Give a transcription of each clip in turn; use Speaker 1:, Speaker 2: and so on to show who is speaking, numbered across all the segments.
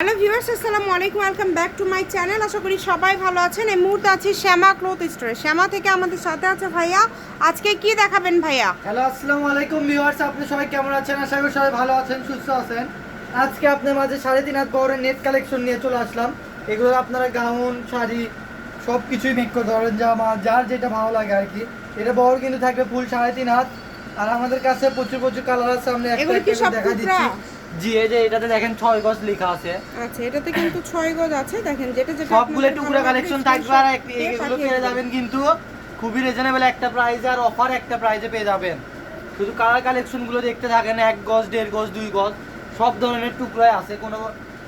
Speaker 1: Hello viewers, আসসালামু আলাইকুম, welcome back to my channel. আশা করি সবাই ভালো আছেন। এই মুহূর্তে আছি শ্যামা ক্লথ স্টোরে। শ্যামা থেকে আমাদের সাথে আছে ভাইয়া। আজকে কি দেখাবেন ভাইয়া?
Speaker 2: হ্যালো, আসসালামু আলাইকুম ভিউয়ার্স, আপনি সবাই কেমন আছেন? আশা করি সবাই ভালো আছেন, সুস্থ আছেন। আজকে আপনার মাঝে 3.5 হাত বড়ের নেট কালেকশন নিয়ে চলে আসলাম। এগুলো আপনারা গাউন, শাড়ি সব কিছুই মেক করতে পারবেন, জামা যার যেটা ভালো লাগে আর কি। এটা বড় কিন্তু থাকবে ফুল 3.5 হাত। আর আমাদের কাছে প্রচুর প্রচুর কালার আছে, আমরা একটা
Speaker 1: এগুলো কি
Speaker 2: একটা
Speaker 1: সব
Speaker 2: দেখা দিচ্ছি। জি, এই যে এটাতে দেখেন 6 গজ লেখা আছে।
Speaker 1: আচ্ছা, এটাতে কিন্তু 6 গজ আছে। দেখেন যেটা যেটা
Speaker 2: সবগুলো টুকরা কালেকশন থাকবে, আর এগুলো পেয়ে যাবেন কিন্তু খুবই রিজনেবল একটা প্রাইসে, আর অফার একটা প্রাইসে পেয়ে যাবেন। শুধু কালার কালেকশনগুলো দেখতে থাকেন, 1 গজ, 1.5 গজ, 2 গজ সব ধরনের টুকরাই আছে। কোনো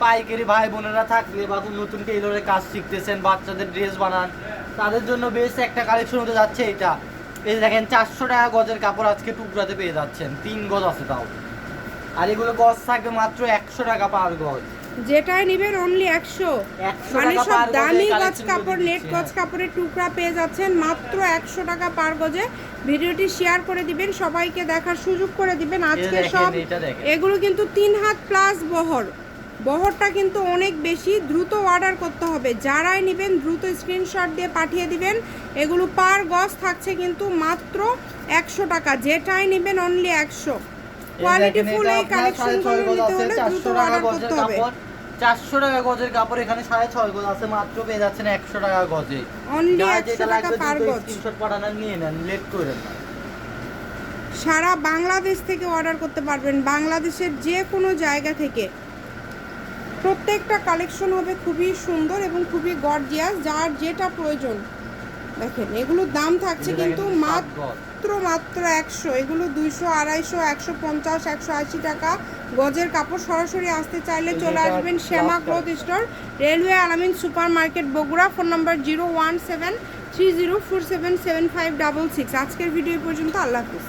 Speaker 2: পাইকারি ভাই বোনেরা থাকলে বা কোনো নতুন টেইলরের কাজ শিখতেছেন, বাচ্চাদের ড্রেস বানান, তাদের জন্য বেশ একটা কালেকশন হতে যাচ্ছে এটা। এই যে দেখেন 400 টাকা গজের কাপড় আজকে টুকরাতে পেয়ে যাচ্ছেন, 3 গজ আছে তাও। আর এগুলো গজ থাকবে মাত্র 100 টাকা পার গজ।
Speaker 1: যেটাই নেবেন অনলি 100। মানে সব দামি গজ কাপড়, নেট গজ কাপড়ের টুকরা পেয়ে যাচ্ছেন মাত্র 100 টাকা পার গজে। ভিডিওটি শেয়ার করে দিবেন, সবাইকে দেখার সুযোগ করে দিবেন। আজকে সব এগুলো কিন্তু 3 হাত প্লাস বহরটা কিন্তু অনেক বেশি। দ্রুত অর্ডার করতে হবে, যারাই নেবেন দ্রুত স্ক্রিনশট দিয়ে পাঠিয়ে দিবেন। এগুলো পার গজ থাকছে কিন্তু মাত্র 100 টাকা। যেটাই নেবেন অনলি 100। কোয়ালিটি ফুল এই কালেকশনগুলো নিতে হলে দ্রুত অর্ডার করতে হবে।
Speaker 2: 400 টাকা গজের কাপড় এখানে 6.5 গজ আছে, মাত্র পেয়ে যাচ্ছেন 100 টাকা গজে।
Speaker 1: অনলি 100 টাকা পার গজ।
Speaker 2: স্ক্রিনশট পাঠান, নিয়ে নেন, লেট করেন না।
Speaker 1: সারা বাংলাদেশ থেকে অর্ডার করতে পারবেন, বাংলাদেশের যে কোনো জায়গা থেকে। প্রত্যেকটা কালেকশন হবে খুবই সুন্দর এবং খুবই গর্জিয়াস, যার যেটা প্রয়োজন। দেখেন এগুলোর দাম থাকছে কিন্তু মাত্র 100। এগুলো 200, 250, 150, 180 টাকা গজের কাপড়। সরাসরি আসতে চাইলে চলে আসবেন শ্যামা ক্লথ স্টোর, রেলওয়ে আলামিন সুপার মার্কেট, বগুড়া। ফোন নম্বর 01730477566। আজকের ভিডিও পর্যন্ত, আল্লাহ হাফিজ।